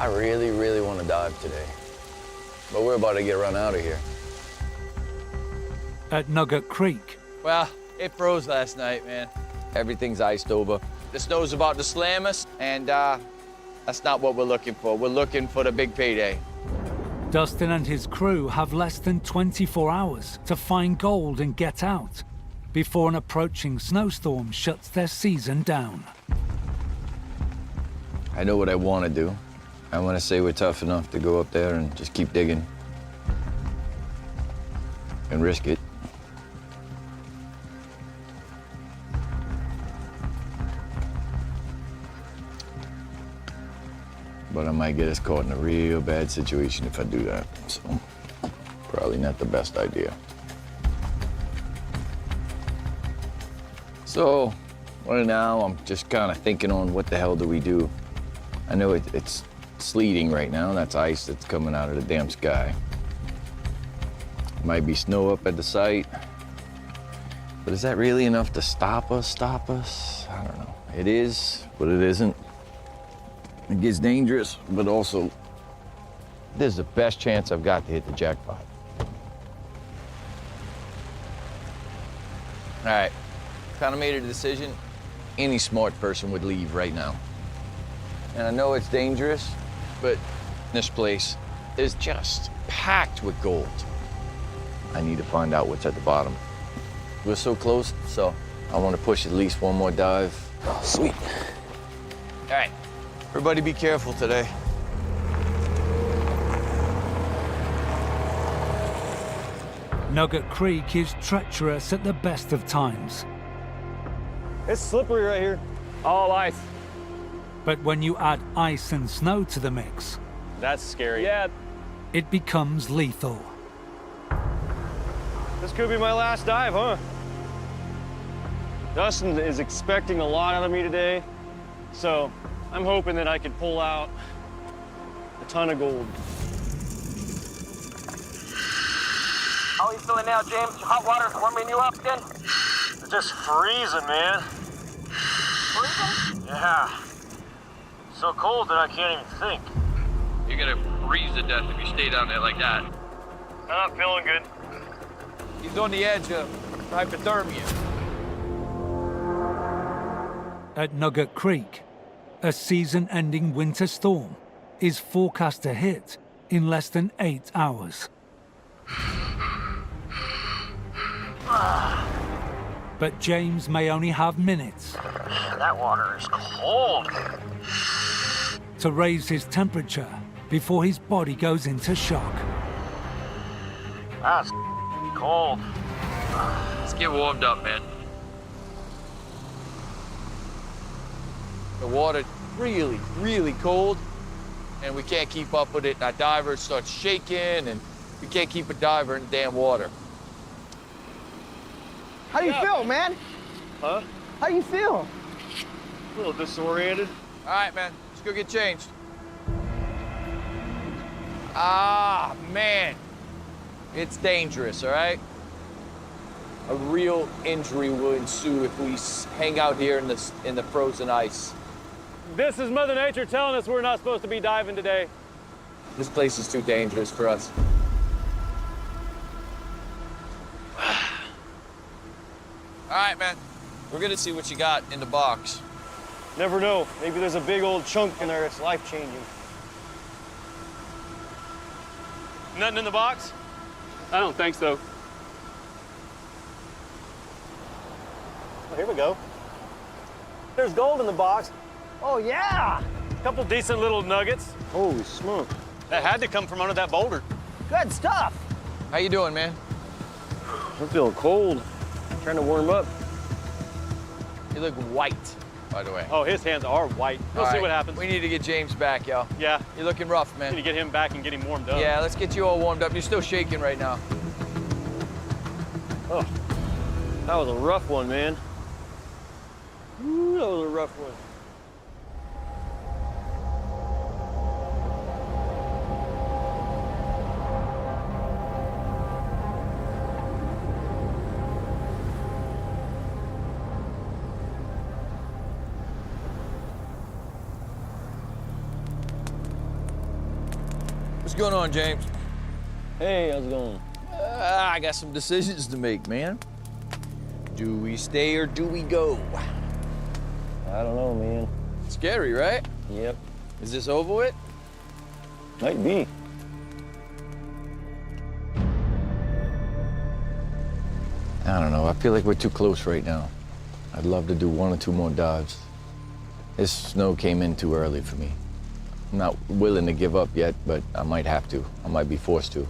I really, really want to dive today, but we're about to get run out of here. At Nugget Creek, Well, it froze last night, man. Everything's iced over. The snow's about to slam us, and that's not what we're looking for. We're looking for the big payday. Dustin and his crew have less than 24 hours to find gold and get out before an approaching snowstorm shuts their season down. I know what I want to do. I want to say we're tough enough to go up there and just keep digging and risk it. But I might get us caught in a real bad situation if I do that. So, probably not the best idea. So, right now, I'm just kind of thinking on what the hell do we do? I know it's sleeting right now. That's ice that's coming out of the damn sky. Might be snow up at the site. But is that really enough to stop us? I don't know. It is, but it isn't. It gets dangerous, but also, this is the best chance I've got to hit the jackpot. All right, kind of made a decision. Any smart person would leave right now. And I know it's dangerous, but this place is just packed with gold. I need to find out what's at the bottom. We're so close, so I want to push at least one more dive. Oh, sweet. All right, everybody be careful today. Nugget Creek is treacherous at the best of times. It's slippery right here. All ice. But when you add ice and snow to the mix, That's scary. Yeah, it becomes lethal. this could be my last dive, huh? Dustin is expecting a lot out of me today, so I'm hoping that I can pull out a ton of gold. How are you feeling now, James? Hot water warming you up again? It's just freezing, man. Freezing? Yeah. So cold that I can't even think. You're gonna freeze to death if you stay down there like that. I'm not feeling good. He's on the edge of hypothermia. At Nugget Creek, a season-ending winter storm is forecast to hit in less than 8 hours. But James may only have minutes That water is cold. to raise his temperature before his body goes into shock. That's cold. Let's get warmed up, man. The water's really, really cold, and we can't keep up with it. Our diver starts shaking, and we can't keep a diver in the damn water. How do you feel, man? Huh? How do you feel? A little disoriented. All right, man, let's go get changed. Ah, man. It's dangerous, all right? A real injury will ensue if we hang out here in the frozen ice. This is Mother Nature telling us we're not supposed to be diving today. This place is too dangerous for us. All right, man. We're gonna see what you got in the box. Never know. Maybe there's a big old chunk in there that's life-changing. Nothing in the box? I don't think so. Oh, here we go. There's gold in the box. Oh, yeah. A couple decent little nuggets. Holy smoke. That had to come from under that boulder. Good stuff. How you doing, man? I'm feeling cold. Trying to warm up. You look white, by the way. Oh, his hands are white. We'll All see right, what happens. We need to get James back, y'all. Yeah, You're looking rough, need to man. get him back and get him warmed up. Yeah, let's get you all warmed up. You're still shaking right now. Oh, that was a rough one, man. Ooh, that was a rough one. What's going on, James? Hey, how's it going? I got some decisions to make, man. Do we stay or do we go? I don't know, man. Scary, right? Yep. Is this over with? Might be. I don't know. I feel like we're too close right now. I'd love to do 1 or 2 more dives. This snow came in too early for me. I'm not willing to give up yet, but I might have to. I might be forced to.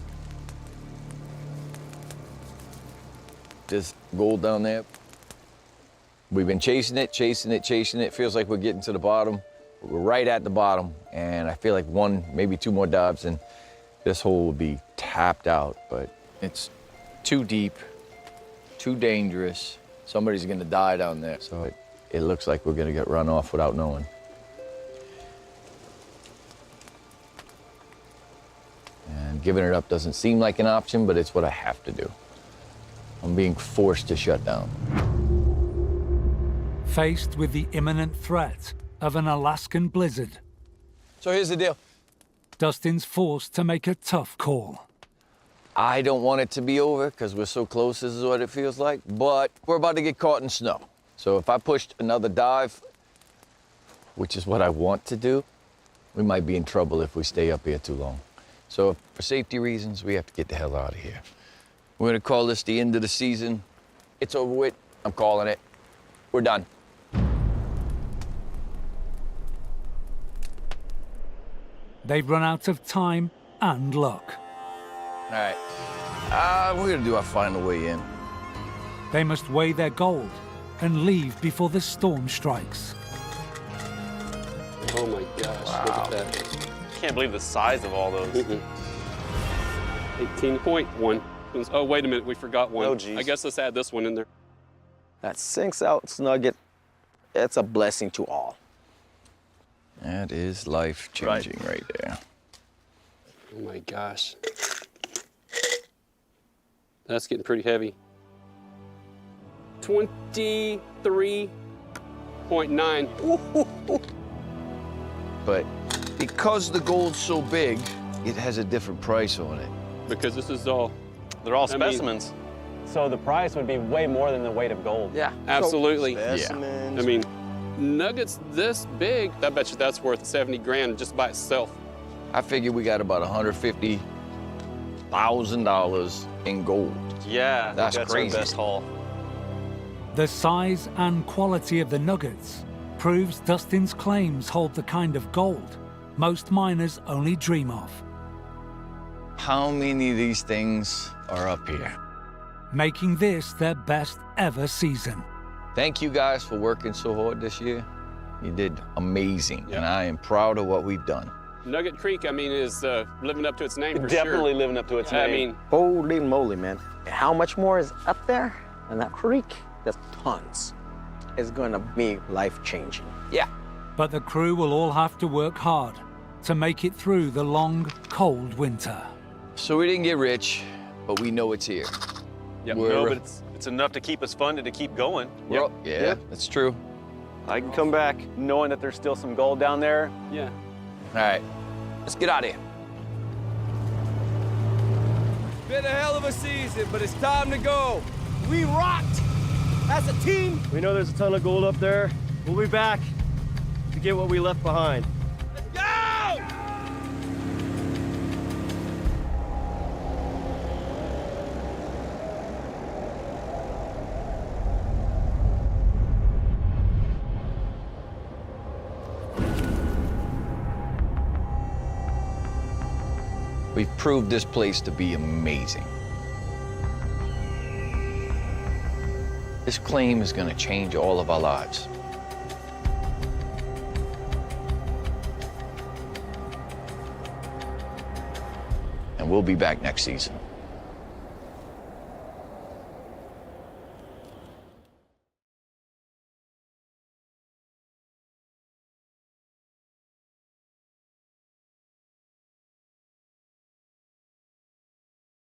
There's gold down there. We've been chasing it, chasing it, chasing it. Feels like we're getting to the bottom. We're right at the bottom, and I feel like 1, maybe 2 more dives, and this hole will be tapped out. But it's too deep, too dangerous. Somebody's gonna die down there. So it looks like we're gonna get run off without knowing. And giving it up doesn't seem like an option, but it's what I have to do. I'm being forced to shut down. Faced with the imminent threat of an Alaskan blizzard, So here's the deal. Dustin's forced to make a tough call. I don't want it to be over because we're so close, this is what it feels like, but we're about to get caught in snow. So if I pushed another dive, which is what I want to do, we might be in trouble if we stay up here too long. So for safety reasons, we have to get the hell out of here. We're gonna call this the end of the season. It's over with, I'm calling it. We're done. They've run out of time and luck. All right, we're gonna do our final way in. They must weigh their gold and leave before the storm strikes. Oh my gosh, look at that. Can't believe the size of all those. 18.1. Oh, wait a minute, we forgot one. Oh, geez. I guess let's add this one in there. That 6-ounce nugget, it's a blessing to all. That is life-changing right there. Oh my gosh. That's getting pretty heavy. 23.9. But because the gold's so big, it has a different price on it. Because this is all, They're all I mean- specimens. So the price would be way more than the weight of gold. Yeah. absolutely. Specimens. I mean, nuggets this big, I bet you that's worth 70 grand just by itself. I figure we got about $150,000 in gold. Yeah, I think That's our crazy. best haul. The size and quality of the nuggets proves Dustin's claims hold the kind of gold most miners only dream of, How many of these things are up here? making this their best ever season. Thank you guys for working so hard this year. You did amazing, Yeah. and I am proud of what we've done. Nugget Creek, I mean, is living up to its name for Definitely sure. living up to its I name. mean, Holy moly, man. How much more is up there? And that creek, there's tons. It's gonna be life-changing. Yeah. But the crew will all have to work hard to make it through the long, cold winter. So we didn't get rich, but we know it's here. Yep. We're- No, but it's enough to keep us funded to keep going. We're up- Yeah, that's true. I can come back knowing that there's still some gold down there. yeah. All right, let's get out of here. Been a hell of a season, but it's time to go. We rocked as a team. We know there's a ton of gold up there. We'll be back to get what we left behind. Let's go! We've proved this place to be amazing. This claim is gonna change all of our lives. And we'll be back next season.